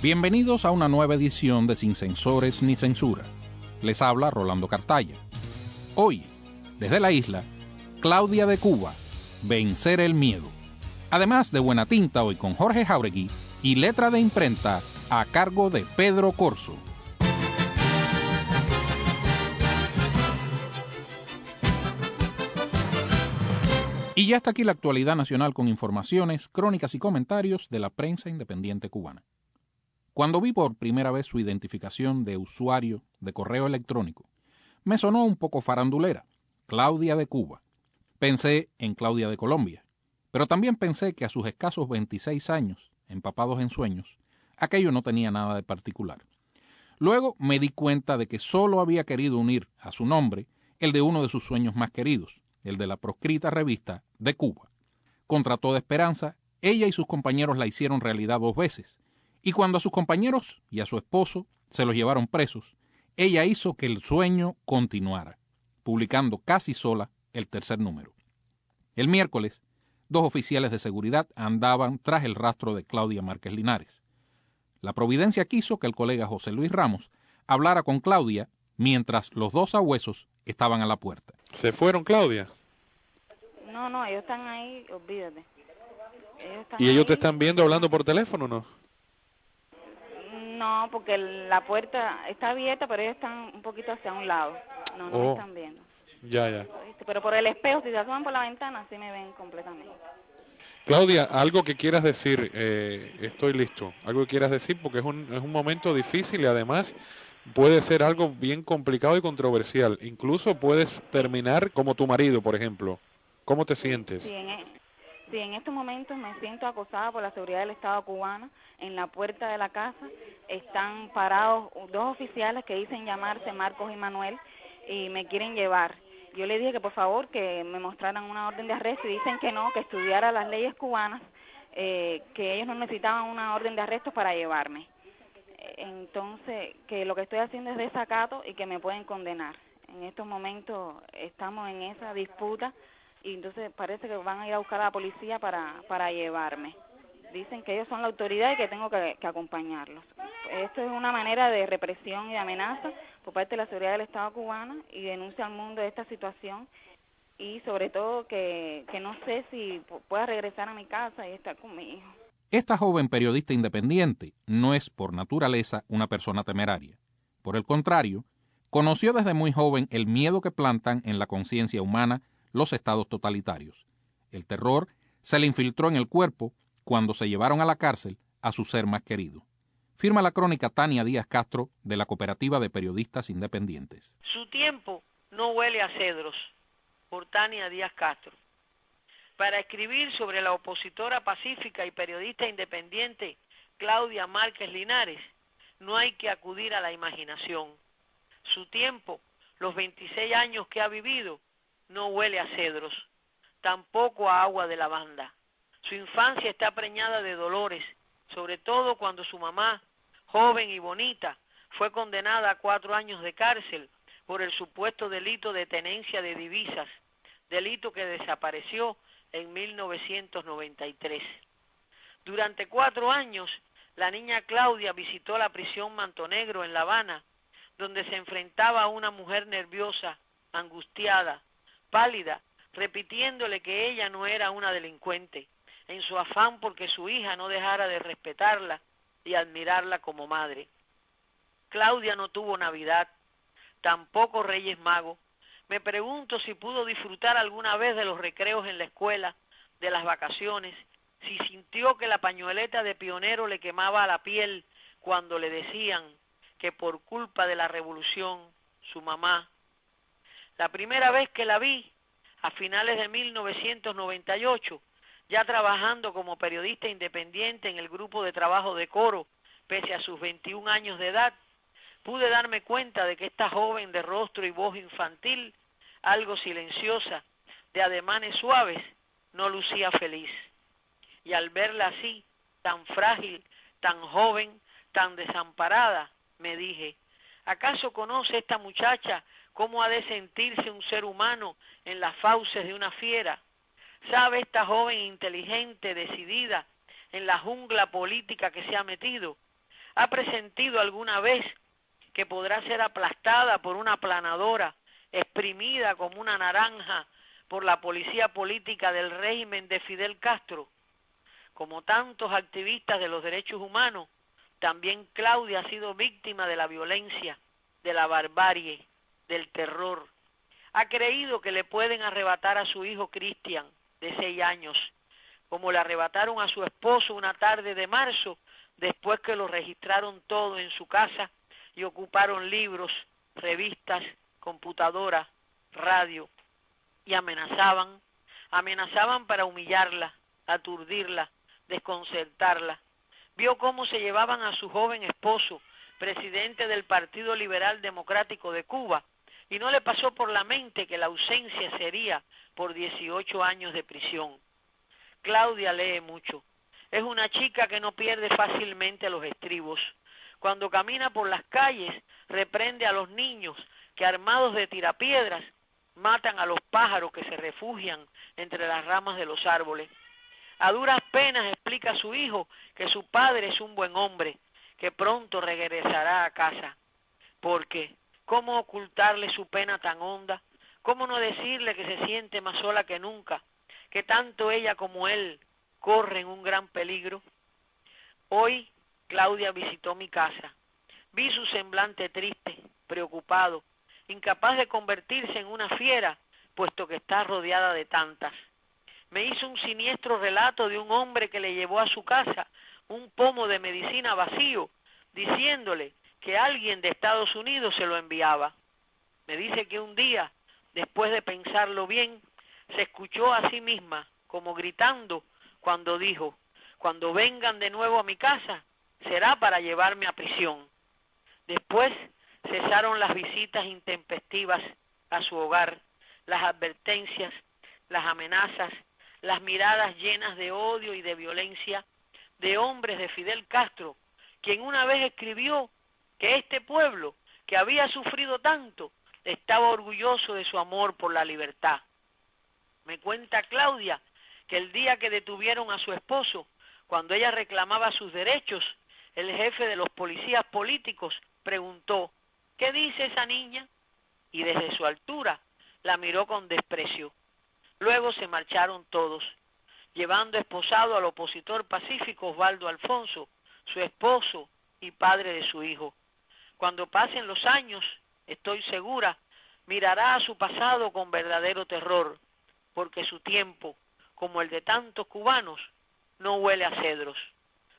Bienvenidos a una nueva edición de Sin Censores ni Censura. Les habla Rolando Cartaya. Hoy, desde la isla, Claudia de Cuba, Vencer el miedo. Además de Buena Tinta hoy con Jorge Jauregui y letra de imprenta a cargo de Pedro Corso. Y ya está aquí la actualidad nacional con informaciones, crónicas y comentarios de la prensa independiente cubana. Cuando vi por primera vez su identificación de usuario de correo electrónico, me sonó un poco farandulera, Claudia de Cuba. Pensé en Claudia de Colombia, pero también pensé que a sus escasos 26 años, empapados en sueños, aquello no tenía nada de particular. Luego me di cuenta de que solo había querido unir a su nombre el de uno de sus sueños más queridos, el de la proscrita revista De Cuba. Contra toda esperanza, ella y sus compañeros la hicieron realidad 2 veces, y cuando a sus compañeros y a su esposo se los llevaron presos, ella hizo que el sueño continuara, publicando casi sola el 3er número. El miércoles, 2 oficiales de seguridad andaban tras el rastro de Claudia Márquez Linares. La providencia quiso que el colega José Luis Ramos hablara con Claudia mientras los 2 sabuesos estaban a la puerta. ¿Se fueron, Claudia? No, ellos están ahí, olvídate. ¿Y ellos te están viendo hablando por teléfono, no? No, porque la puerta está abierta, pero ellos están un poquito hacia un lado. No me están viendo. Ya. Pero por el espejo, si se asoman por la ventana, sí me ven completamente. Claudia, algo que quieras decir, estoy listo. Algo que quieras decir, porque es un momento difícil y además puede ser algo bien complicado y controversial. Incluso puedes terminar como tu marido, por ejemplo. ¿Cómo te sientes? Sí, en estos momentos me siento acosada por la seguridad del Estado cubano. En la puerta de la casa están parados 2 oficiales que dicen llamarse Marcos y Manuel y me quieren llevar. Yo le dije que por favor que me mostraran una orden de arresto y dicen que no, que estudiara las leyes cubanas, que ellos no necesitaban una orden de arresto para llevarme. Entonces, que lo que estoy haciendo es desacato y que me pueden condenar. En estos momentos estamos en esa disputa y entonces parece que van a ir a buscar a la policía para llevarme. Dicen que ellos son la autoridad y que tengo que acompañarlos. Esto es una manera de represión y de amenaza por parte de la seguridad del Estado cubano y denuncia al mundo de esta situación y sobre todo que no sé si pueda regresar a mi casa y estar con mi hijo. Esta joven periodista independiente no es por naturaleza una persona temeraria. Por el contrario, conoció desde muy joven el miedo que plantan en la conciencia humana los estados totalitarios. El terror se le infiltró en el cuerpo cuando se llevaron a la cárcel a su ser más querido. Firma la crónica Tania Díaz Castro de la Cooperativa de Periodistas Independientes. Su tiempo no huele a cedros, por Tania Díaz Castro. Para escribir sobre la opositora pacífica y periodista independiente Claudia Márquez Linares, no hay que acudir a la imaginación. Su tiempo, los 26 años que ha vivido, no huele a cedros, tampoco a agua de lavanda. Su infancia está preñada de dolores, sobre todo cuando su mamá, joven y bonita, fue condenada a 4 años de cárcel por el supuesto delito de tenencia de divisas, delito que desapareció en 1993. Durante 4 años, la niña Claudia visitó la prisión Manto Negro en La Habana, donde se enfrentaba a una mujer nerviosa, angustiada, pálida, repitiéndole que ella no era una delincuente, en su afán porque su hija no dejara de respetarla y admirarla como madre. Claudia no tuvo Navidad, tampoco Reyes Magos. Me pregunto si pudo disfrutar alguna vez de los recreos en la escuela, de las vacaciones, si sintió que la pañoleta de pionero le quemaba la piel cuando le decían que por culpa de la revolución, su mamá. La primera vez que la vi, a finales de 1998, ya trabajando como periodista independiente en el grupo de trabajo de Coro, pese a sus 21 años de edad, pude darme cuenta de que esta joven de rostro y voz infantil, algo silenciosa, de ademanes suaves, no lucía feliz. Y al verla así, tan frágil, tan joven, tan desamparada, me dije, ¿acaso conoce esta muchacha cómo ha de sentirse un ser humano en las fauces de una fiera? ¿Sabe esta joven inteligente, decidida, en la jungla política que se ha metido? ¿Ha presentido alguna vez que podrá ser aplastada por una aplanadora, exprimida como una naranja por la policía política del régimen de Fidel Castro? Como tantos activistas de los derechos humanos, también Claudia ha sido víctima de la violencia, de la barbarie, del terror. Ha creído que le pueden arrebatar a su hijo Cristian, de 6 años, como le arrebataron a su esposo una tarde de marzo, después que lo registraron todo en su casa y ocuparon libros, revistas, computadoras, radio, y amenazaban para humillarla, aturdirla, desconcertarla. Vio cómo se llevaban a su joven esposo, presidente del Partido Liberal Democrático de Cuba, y no le pasó por la mente que la ausencia sería por 18 años de prisión. Claudia lee mucho. Es una chica que no pierde fácilmente los estribos. Cuando camina por las calles, reprende a los niños que, armados de tirapiedras, matan a los pájaros que se refugian entre las ramas de los árboles. A duras penas explica a su hijo que su padre es un buen hombre, que pronto regresará a casa. Porque, ¿cómo ocultarle su pena tan honda? ¿Cómo no decirle que se siente más sola que nunca? Que tanto ella como él corren un gran peligro. Hoy Claudia visitó mi casa. Vi su semblante triste, preocupado, incapaz de convertirse en una fiera, puesto que está rodeada de tantas. Me hizo un siniestro relato de un hombre que le llevó a su casa un pomo de medicina vacío, diciéndole que alguien de Estados Unidos se lo enviaba. Me dice que un día, después de pensarlo bien, se escuchó a sí misma, como gritando, cuando dijo: cuando vengan de nuevo a mi casa, será para llevarme a prisión. Después cesaron las visitas intempestivas a su hogar, las advertencias, las amenazas, las miradas llenas de odio y de violencia de hombres de Fidel Castro, quien una vez escribió que este pueblo, que había sufrido tanto, estaba orgulloso de su amor por la libertad. Me cuenta Claudia que el día que detuvieron a su esposo, cuando ella reclamaba sus derechos, el jefe de los policías políticos preguntó: ¿qué dice esa niña? Y desde su altura la miró con desprecio. Luego se marcharon todos, llevando esposado al opositor pacífico Osvaldo Alfonso, su esposo y padre de su hijo. Cuando pasen los años, estoy segura, mirará a su pasado con verdadero terror, porque su tiempo, como el de tantos cubanos, no huele a cedros.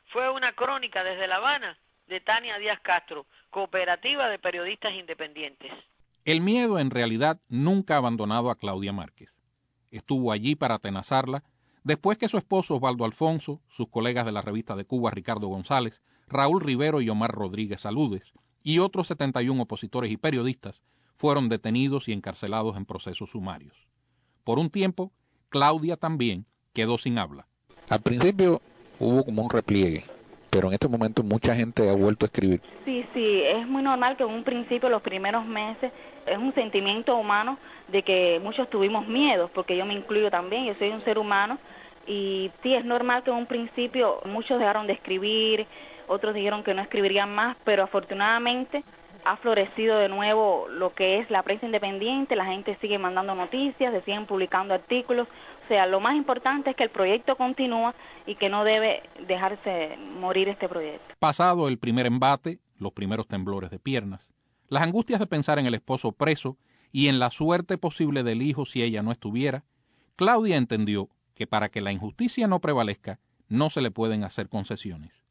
Fue una crónica desde La Habana de Tania Díaz Castro, Cooperativa de Periodistas Independientes. El miedo en realidad nunca ha abandonado a Claudia Márquez. Estuvo allí para atenazarla después que su esposo Osvaldo Alfonso, sus colegas de la revista de Cuba Ricardo González, Raúl Rivero y Omar Rodríguez Saludes y otros 71 opositores y periodistas fueron detenidos y encarcelados en procesos sumarios. Por un tiempo, Claudia también quedó sin habla. Al principio hubo como un repliegue, pero en este momento mucha gente ha vuelto a escribir. Sí, es muy normal que en un principio, los primeros meses, es un sentimiento humano de que muchos tuvimos miedo, porque yo me incluyo también, yo soy un ser humano, y sí, es normal que en un principio muchos dejaron de escribir, otros dijeron que no escribirían más, pero afortunadamente ha florecido de nuevo lo que es la prensa independiente, la gente sigue mandando noticias, se siguen publicando artículos. O sea, lo más importante es que el proyecto continúa y que no debe dejarse morir este proyecto. Pasado el primer embate, los primeros temblores de piernas, las angustias de pensar en el esposo preso y en la suerte posible del hijo si ella no estuviera, Claudia entendió que para que la injusticia no prevalezca, no se le pueden hacer concesiones.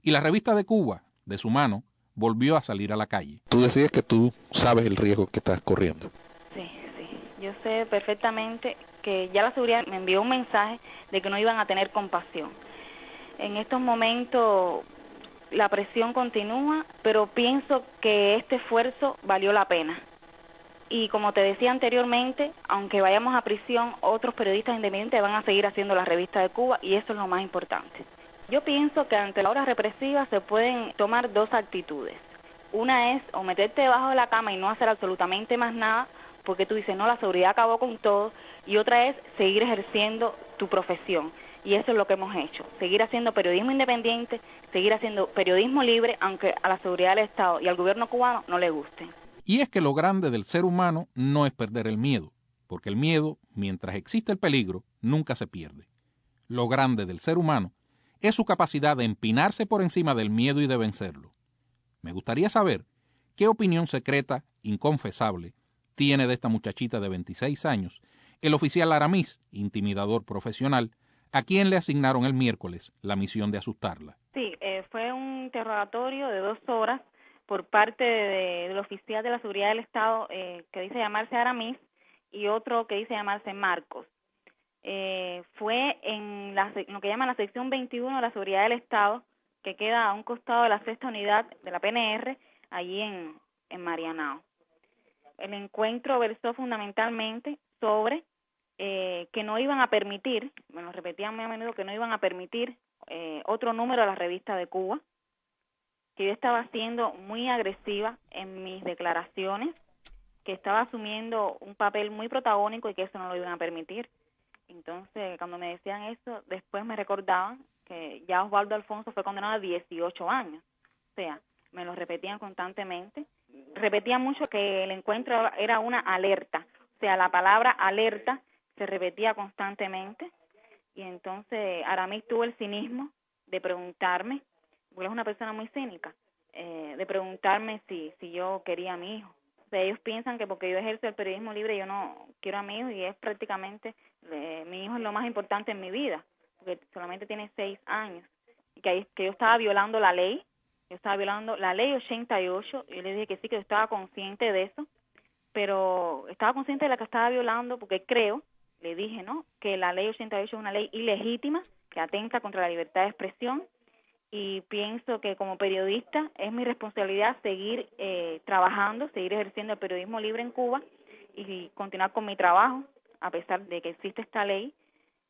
Y la revista de Cuba, de su mano, volvió a salir a la calle. Tú decías que tú sabes el riesgo que estás corriendo. Sí, yo sé perfectamente que ya la seguridad me envió un mensaje de que no iban a tener compasión. En estos momentos la presión continúa, pero pienso que este esfuerzo valió la pena. Y como te decía anteriormente, aunque vayamos a prisión, otros periodistas independientes van a seguir haciendo la revista de Cuba, y eso es lo más importante. Yo pienso que ante la hora represiva se pueden tomar dos actitudes. Una es o meterte debajo de la cama y no hacer absolutamente más nada, porque tú dices, no, la seguridad acabó con todo, y otra es seguir ejerciendo tu profesión. y eso es lo que hemos hecho, seguir haciendo periodismo independiente, seguir haciendo periodismo libre, aunque a la seguridad del Estado y al gobierno cubano no le guste. Y es que lo grande del ser humano no es perder el miedo, porque el miedo, mientras existe el peligro, nunca se pierde. Lo grande del ser humano es su capacidad de empinarse por encima del miedo y de vencerlo. Me gustaría saber qué opinión secreta, inconfesable, tiene de esta muchachita de 26 años el oficial Aramis, intimidador profesional, a quien le asignaron el miércoles la misión de asustarla. Sí, fue un interrogatorio de 2 horas por parte del oficial de la seguridad del Estado que dice llamarse Aramis y otro que dice llamarse Marcos. Fue en lo que llaman la sección 21 de la seguridad del Estado, que queda a un costado de la 6ª unidad de la PNR, allí en Marianao. El encuentro versó fundamentalmente sobre que no iban a permitir, me lo repetían muy a menudo, que no iban a permitir otro número de la revista de Cuba, que yo estaba siendo muy agresiva en mis declaraciones, que estaba asumiendo un papel muy protagónico y que eso no lo iban a permitir. Entonces, cuando me decían eso, después me recordaban que ya Osvaldo Alfonso fue condenado a 18 años. O sea, me lo repetían constantemente. Repetían mucho que el encuentro era una alerta. O sea, la palabra alerta se repetía constantemente. Y entonces Aramis tuvo el cinismo de preguntarme, porque es una persona muy cínica, de preguntarme si yo quería a mi hijo. O sea, ellos piensan que porque yo ejerzo el periodismo libre yo no quiero a mi hijo, y es prácticamente, mi hijo es lo más importante en mi vida, porque solamente tiene 6 años, y que yo estaba violando la ley, yo estaba violando la ley 88, y yo le dije que sí, que yo estaba consciente de eso, pero estaba consciente de la que estaba violando porque creo, le dije, ¿no?, que la ley 88 es una ley ilegítima, que atenta contra la libertad de expresión, y pienso que como periodista es mi responsabilidad seguir trabajando, seguir ejerciendo el periodismo libre en Cuba y continuar con mi trabajo, a pesar de que existe esta ley,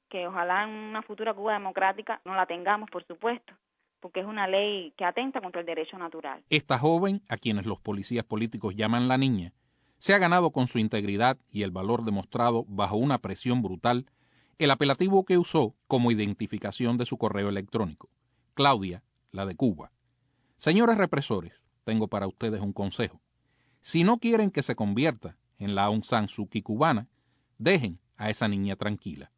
que ojalá en una futura Cuba democrática no la tengamos, por supuesto, porque es una ley que atenta contra el derecho natural. Esta joven, a quienes los policías políticos llaman la niña, se ha ganado con su integridad y el valor demostrado bajo una presión brutal el apelativo que usó como identificación de su correo electrónico: Claudia, la de Cuba. Señores represores, tengo para ustedes un consejo. Si no quieren que se convierta en la Aung San Suu Kyi cubana, dejen a esa niña tranquila.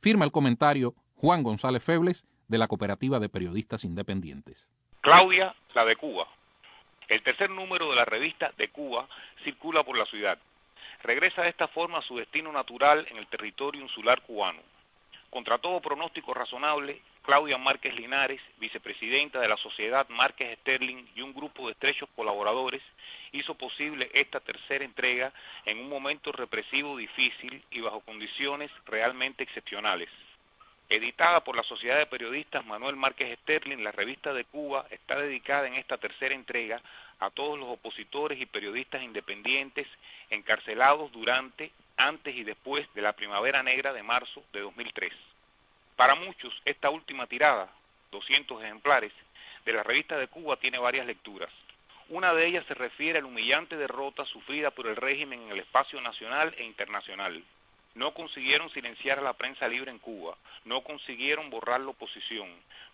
Firma el comentario Juan González Febles, de la Cooperativa de Periodistas Independientes. Claudia, la de Cuba. El tercer número de la revista de Cuba circula por la ciudad. Regresa de esta forma a su destino natural en el territorio insular cubano. Contra todo pronóstico razonable, Claudia Márquez Linares, vicepresidenta de la Sociedad Márquez Sterling y un grupo de estrechos colaboradores, hizo posible esta tercera entrega en un momento represivo difícil y bajo condiciones realmente excepcionales. Editada por la Sociedad de Periodistas Manuel Márquez Sterling, la revista de Cuba está dedicada en esta tercera entrega a todos los opositores y periodistas independientes encarcelados durante, antes y después de la Primavera Negra de marzo de 2003. Para muchos, esta última tirada, 200 ejemplares, de la revista de Cuba tiene varias lecturas. Una de ellas se refiere a la humillante derrota sufrida por el régimen en el espacio nacional e internacional. No consiguieron silenciar a la prensa libre en Cuba, no consiguieron borrar la oposición,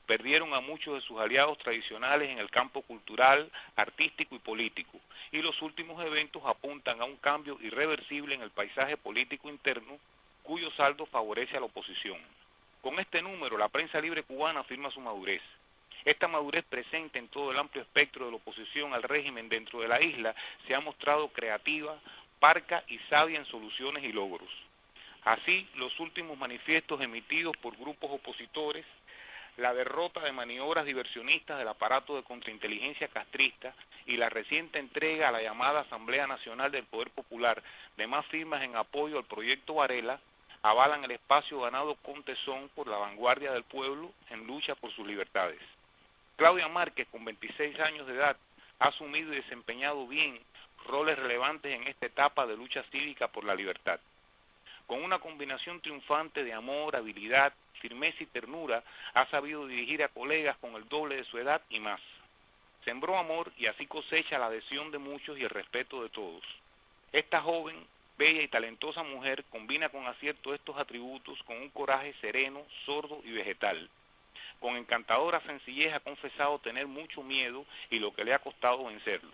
perdieron a muchos de sus aliados tradicionales en el campo cultural, artístico y político, y los últimos eventos apuntan a un cambio irreversible en el paisaje político interno, cuyo saldo favorece a la oposición. Con este número, la prensa libre cubana afirma su madurez. Esta madurez presente en todo el amplio espectro de la oposición al régimen dentro de la isla se ha mostrado creativa, parca y sabia en soluciones y logros. Así, los últimos manifiestos emitidos por grupos opositores, la derrota de maniobras diversionistas del aparato de contrainteligencia castrista y la reciente entrega a la llamada Asamblea Nacional del Poder Popular de más firmas en apoyo al proyecto Varela, avalan el espacio ganado con tesón por la vanguardia del pueblo en lucha por sus libertades. Claudia Márquez, con 26 años de edad, ha asumido y desempeñado bien roles relevantes en esta etapa de lucha cívica por la libertad. Con una combinación triunfante de amor, habilidad, firmeza y ternura, ha sabido dirigir a colegas con el doble de su edad y más. Sembró amor y así cosecha la adhesión de muchos y el respeto de todos. Esta joven bella y talentosa mujer combina con acierto estos atributos con un coraje sereno, sordo y vegetal. Con encantadora sencillez ha confesado tener mucho miedo y lo que le ha costado vencerlo.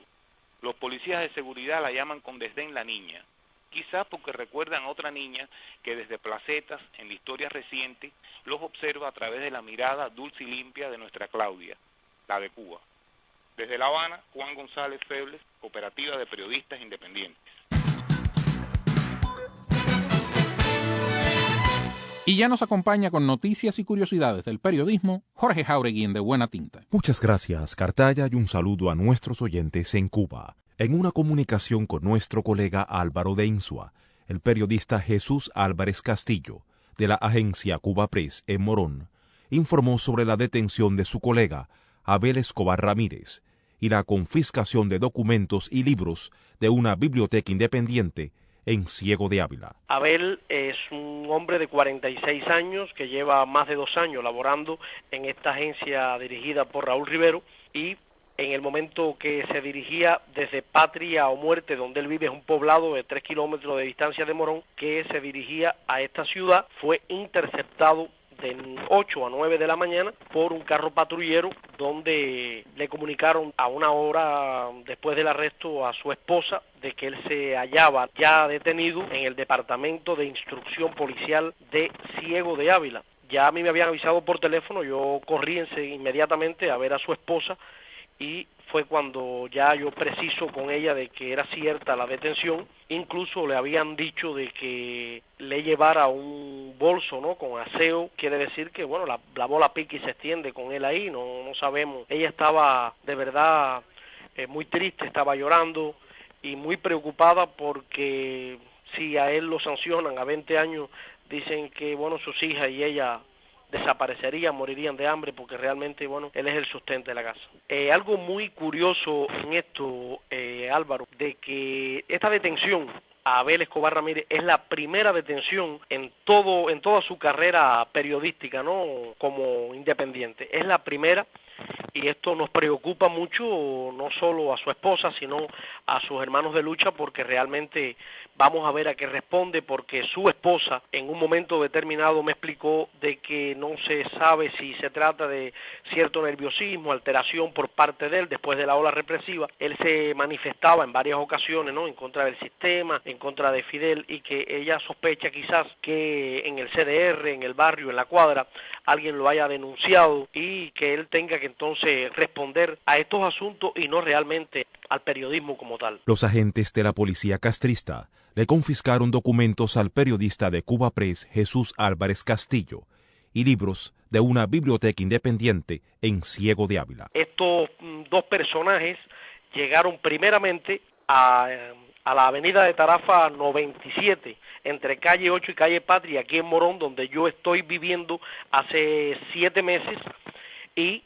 Los policías de seguridad la llaman con desdén la niña, quizás porque recuerdan a otra niña que desde placetas, en la historia reciente, los observa a través de la mirada dulce y limpia de nuestra Claudia, la de Cuba. Desde La Habana, Juan González Febles, Cooperativa de Periodistas Independientes. Y ya nos acompaña con noticias y curiosidades del periodismo Jorge Jáuregui de Buena Tinta. Muchas gracias, Cartaya, y un saludo a nuestros oyentes en Cuba. En una comunicación con nuestro colega Álvaro de Insua, el periodista Jesús Álvarez Castillo, de la agencia Cuba Press en Morón, informó sobre la detención de su colega Abel Escobar Ramírez y la confiscación de documentos y libros de una biblioteca independiente en Ciego de Ávila. Abel es un hombre de 46 años que lleva más de 2 años laborando en esta agencia dirigida por Raúl Rivero, y en el momento que se dirigía desde Patria o Muerte, donde él vive, es un poblado de 3 kilómetros de distancia de Morón, que se dirigía a esta ciudad, fue interceptado de 8 a 9 de la mañana por un carro patrullero, donde le comunicaron a una hora después del arresto a su esposa de que él se hallaba ya detenido en el Departamento de Instrucción Policial de Ciego de Ávila. Ya a mí me habían avisado por teléfono, yo corrí inmediatamente a ver a su esposa, y fue cuando ya yo preciso con ella de que era cierta la detención. Incluso le habían dicho de que le llevara un bolso, ¿no?, con aseo. Quiere decir que, bueno, la bola pica y se extiende con él ahí, no sabemos. Ella estaba de verdad muy triste, estaba llorando y muy preocupada, porque si a él lo sancionan a 20 años, dicen que, bueno, sus hijas y ella desaparecerían, morirían de hambre, porque realmente, bueno, él es el sustento de la casa. Algo muy curioso en esto, Álvaro, de que esta detención a Abel Escobar Ramírez es la primera detención en toda su carrera periodística, ¿no?, como independiente. Es la primera, y esto nos preocupa mucho, no solo a su esposa, sino a sus hermanos de lucha, porque realmente vamos a ver a qué responde, porque su esposa en un momento determinado me explicó de que no se sabe si se trata de cierto nerviosismo, alteración por parte de él después de la ola represiva. Él se manifestaba en varias ocasiones, ¿no?, en contra del sistema, en contra de Fidel, y que ella sospecha quizás que en el CDR, en el barrio, en la cuadra, alguien lo haya denunciado, y que él tenga que entonces responder a estos asuntos y no realmente al periodismo como tal. Los agentes de la policía castrista le confiscaron documentos al periodista de Cuba Press Jesús Álvarez Castillo y libros de una biblioteca independiente en Ciego de Ávila. Estos dos personajes llegaron primeramente a la avenida de Tarafa 97, entre calle 8 y calle Patria, aquí en Morón, donde yo estoy viviendo hace 7 meses, y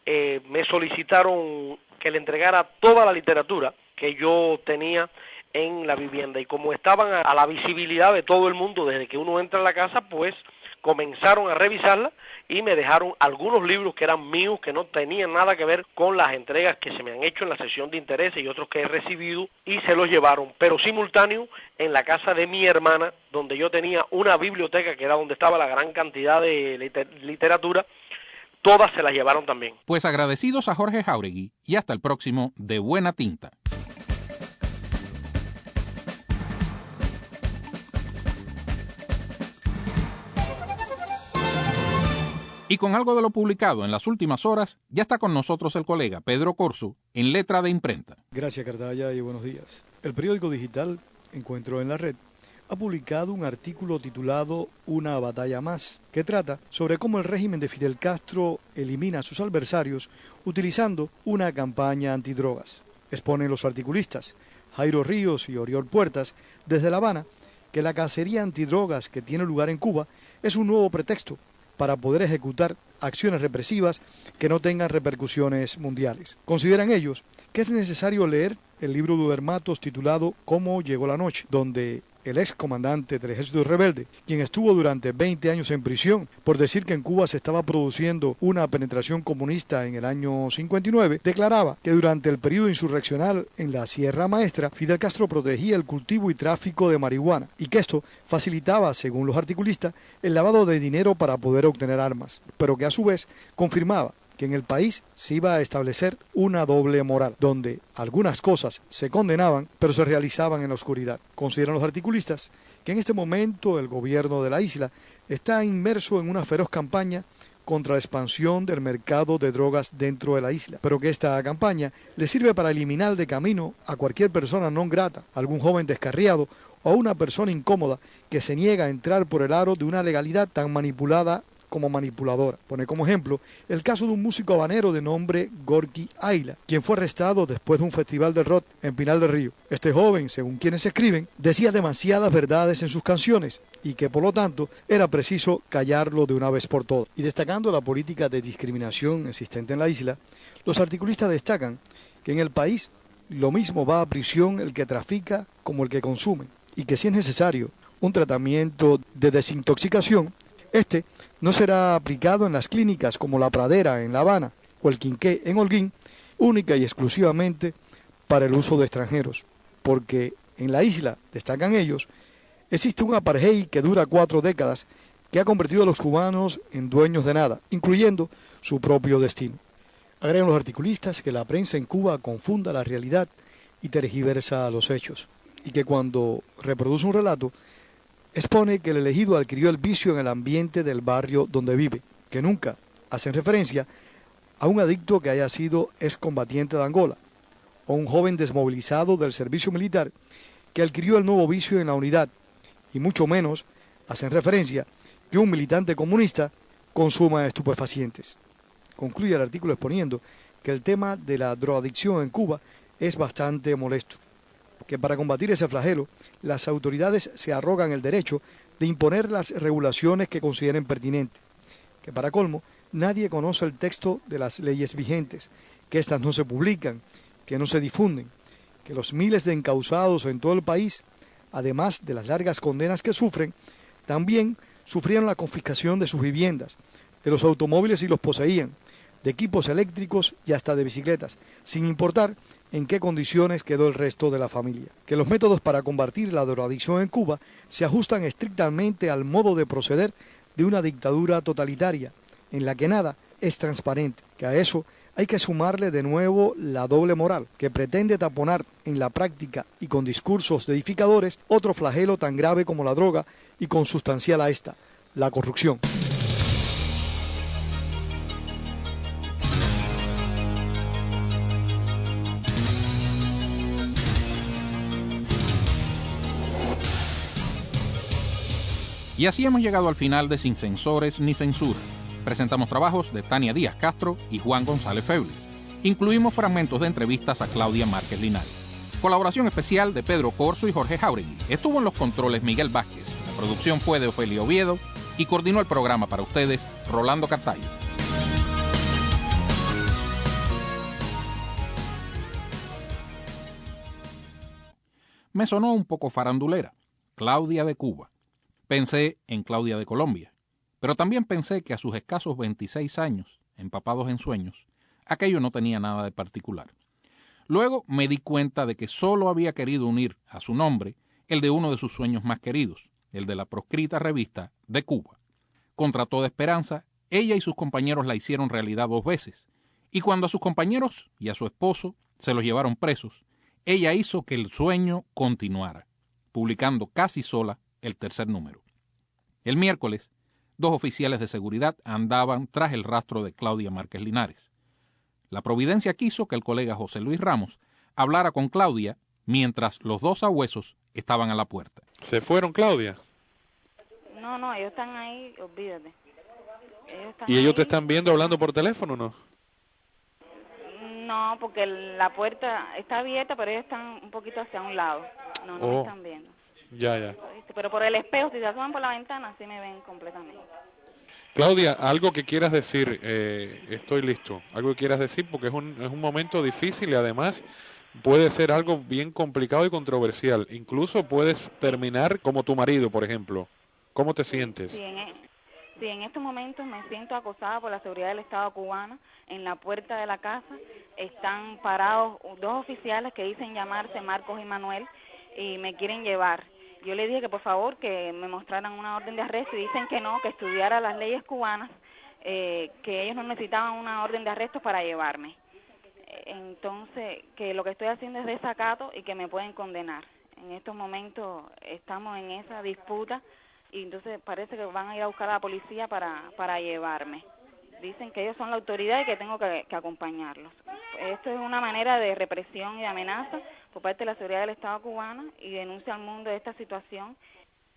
me solicitaron que le entregara toda la literatura que yo tenía en la vivienda, y como estaban a la visibilidad de todo el mundo desde que uno entra a la casa, pues comenzaron a revisarla y me dejaron algunos libros que eran míos, que no tenían nada que ver con las entregas que se me han hecho en la sección de intereses y otros que he recibido, y se los llevaron, pero simultáneo en la casa de mi hermana, donde yo tenía una biblioteca que era donde estaba la gran cantidad de literatura. Todas se las llevaron también. Pues agradecidos a Jorge Jáuregui, y hasta el próximo De Buena Tinta. Y con algo de lo publicado en las últimas horas, ya está con nosotros el colega Pedro Corso en Letra de Imprenta. Gracias, Cartaya, y buenos días. El periódico digital Encuentro en la Red ha publicado un artículo titulado Una batalla más, que trata sobre cómo el régimen de Fidel Castro elimina a sus adversarios utilizando una campaña antidrogas. Exponen los articulistas Jairo Ríos y Oriol Puertas desde La Habana que la cacería antidrogas que tiene lugar en Cuba es un nuevo pretexto para poder ejecutar acciones represivas que no tengan repercusiones mundiales. Consideran ellos que es necesario leer el libro de Uber Matos titulado Cómo llegó la noche, donde el ex comandante del ejército rebelde, quien estuvo durante 20 años en prisión por decir que en Cuba se estaba produciendo una penetración comunista en el año 59, declaraba que durante el periodo insurreccional en la Sierra Maestra, Fidel Castro protegía el cultivo y tráfico de marihuana y que esto facilitaba, según los articulistas, el lavado de dinero para poder obtener armas, pero que a su vez confirmaba que en el país se iba a establecer una doble moral, donde algunas cosas se condenaban, pero se realizaban en la oscuridad. Consideran los articulistas que en este momento el gobierno de la isla está inmerso en una feroz campaña contra la expansión del mercado de drogas dentro de la isla, pero que esta campaña le sirve para eliminar de camino a cualquier persona non grata, algún joven descarriado o a una persona incómoda que se niega a entrar por el aro de una legalidad tan manipulada como manipuladora. Pone como ejemplo el caso de un músico habanero de nombre Gorky Ayla, quien fue arrestado después de un festival de rock en Pinar del Río. Este joven, según quienes escriben, decía demasiadas verdades en sus canciones y que por lo tanto era preciso callarlo de una vez por todas. Y destacando la política de discriminación existente en la isla, los articulistas destacan que en el país lo mismo va a prisión el que trafica como el que consume y que si es necesario un tratamiento de desintoxicación, este no será aplicado en las clínicas como La Pradera en La Habana o el Quinqué en Holguín, única y exclusivamente para el uso de extranjeros, porque en la isla, destacan ellos, existe un apartheid que dura 4 décadas que ha convertido a los cubanos en dueños de nada, incluyendo su propio destino. Agregan los articulistas que la prensa en Cuba confunda la realidad y tergiversa los hechos, y que cuando reproduce un relato, expone que el elegido adquirió el vicio en el ambiente del barrio donde vive, que nunca hacen referencia a un adicto que haya sido excombatiente de Angola, o un joven desmovilizado del servicio militar que adquirió el nuevo vicio en la unidad, y mucho menos hacen referencia que un militante comunista consuma estupefacientes. Concluye el artículo exponiendo que el tema de la drogadicción en Cuba es bastante molesto, que para combatir ese flagelo, las autoridades se arrogan el derecho de imponer las regulaciones que consideren pertinentes, que para colmo, nadie conoce el texto de las leyes vigentes, que éstas no se publican, que no se difunden, que los miles de encausados en todo el país, además de las largas condenas que sufren, también sufrieron la confiscación de sus viviendas, de los automóviles si los poseían, de equipos eléctricos y hasta de bicicletas, sin importar en qué condiciones quedó el resto de la familia. Que los métodos para combatir la drogadicción en Cuba se ajustan estrictamente al modo de proceder de una dictadura totalitaria, en la que nada es transparente, que a eso hay que sumarle de nuevo la doble moral, que pretende taponar en la práctica y con discursos de edificadores otro flagelo tan grave como la droga y consustancial a esta, la corrupción. Y así hemos llegado al final de Sin Censores ni Censura. Presentamos trabajos de Tania Díaz Castro y Juan González Feblis. Incluimos fragmentos de entrevistas a Claudia Márquez Linares. Colaboración especial de Pedro Corzo y Jorge Jauregui. Estuvo en los controles Miguel Vázquez. La producción fue de Ofelia Oviedo y coordinó el programa para ustedes Rolando Cartaya. Me sonó un poco farandulera. Claudia de Cuba. Pensé en Claudia de Colombia, pero también pensé que a sus escasos 26 años, empapados en sueños, aquello no tenía nada de particular. Luego me di cuenta de que solo había querido unir a su nombre el de uno de sus sueños más queridos, el de la proscrita revista de Cuba. Contra toda esperanza, ella y sus compañeros la hicieron realidad 2 veces, y cuando a sus compañeros y a su esposo se los llevaron presos, ella hizo que el sueño continuara, publicando casi sola el 3er número. El miércoles, 2 oficiales de seguridad andaban tras el rastro de Claudia Márquez Linares. La providencia quiso que el colega José Luis Ramos hablara con Claudia mientras los 2 sabuesos estaban a la puerta. ¿Se fueron, Claudia? No, ellos están ahí, olvídate. ¿Y ellos te están viendo hablando por teléfono o no? No, porque la puerta está abierta, pero ellos están un poquito hacia un lado. No me están viendo. Ya. Pero por el espejo, si se asoman por la ventana, sí me ven completamente. Claudia, algo que quieras decir, estoy listo. Algo que quieras decir, porque es un momento difícil y además puede ser algo bien complicado y controversial. Incluso puedes terminar como tu marido, por ejemplo. ¿Cómo te sientes? Sí, en estos momentos me siento acosada por la seguridad del Estado cubano. En la puerta de la casa están parados dos oficiales que dicen llamarse Marcos y Manuel y me quieren llevar. Yo le dije que por favor que me mostraran una orden de arresto y dicen que no, que estudiara las leyes cubanas, que ellos no necesitaban una orden de arresto para llevarme. Entonces, que lo que estoy haciendo es desacato y que me pueden condenar. En estos momentos estamos en esa disputa y entonces parece que van a ir a buscar a la policía para llevarme. Dicen que ellos son la autoridad y que tengo que acompañarlos. Esto es una manera de represión y de amenaza por parte de la seguridad del Estado cubano y denuncia al mundo de esta situación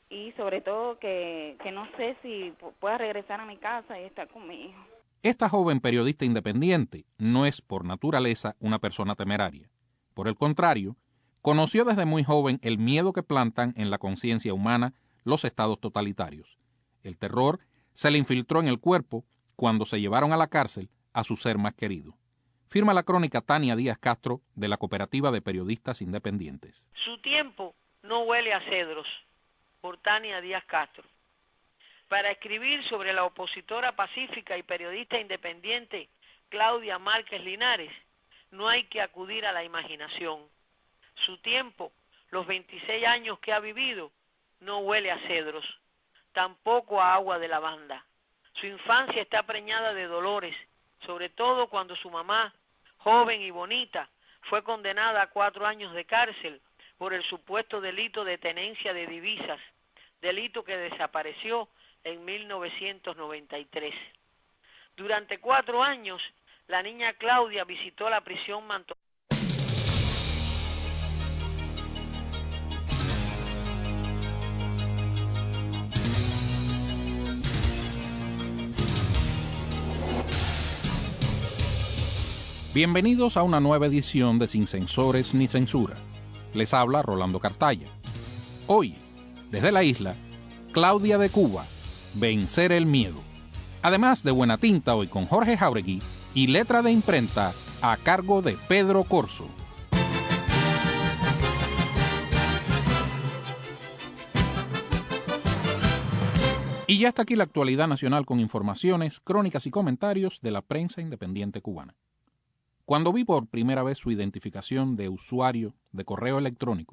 y sobre todo que no sé si pueda regresar a mi casa y estar con mi hijo. Esta joven periodista independiente no es por naturaleza una persona temeraria. Por el contrario, conoció desde muy joven el miedo que plantan en la conciencia humana los estados totalitarios. El terror se le infiltró en el cuerpo cuando se llevaron a la cárcel a su ser más querido. Firma la crónica Tania Díaz Castro de la Cooperativa de Periodistas Independientes. Su tiempo no huele a cedros, por Tania Díaz Castro. Para escribir sobre la opositora pacífica y periodista independiente Claudia Márquez Linares, no hay que acudir a la imaginación. Su tiempo, los 26 años que ha vivido, no huele a cedros, tampoco a agua de lavanda. Su infancia está preñada de dolores, sobre todo cuando su mamá, joven y bonita, fue condenada a 4 años de cárcel por el supuesto delito de tenencia de divisas, delito que desapareció en 1993. Durante 4 años, la niña Claudia visitó la prisión Manto. Bienvenidos a una nueva edición de Sin Censores ni Censura. Les habla Rolando Cartaya. Hoy, desde la isla, Claudia de Cuba, Vencer el miedo. Además de Buena Tinta hoy con Jorge Jauregui y letra de imprenta a cargo de Pedro Corso. Y ya está aquí la actualidad nacional con informaciones, crónicas y comentarios de la prensa independiente cubana. Cuando vi por primera vez su identificación de usuario de correo electrónico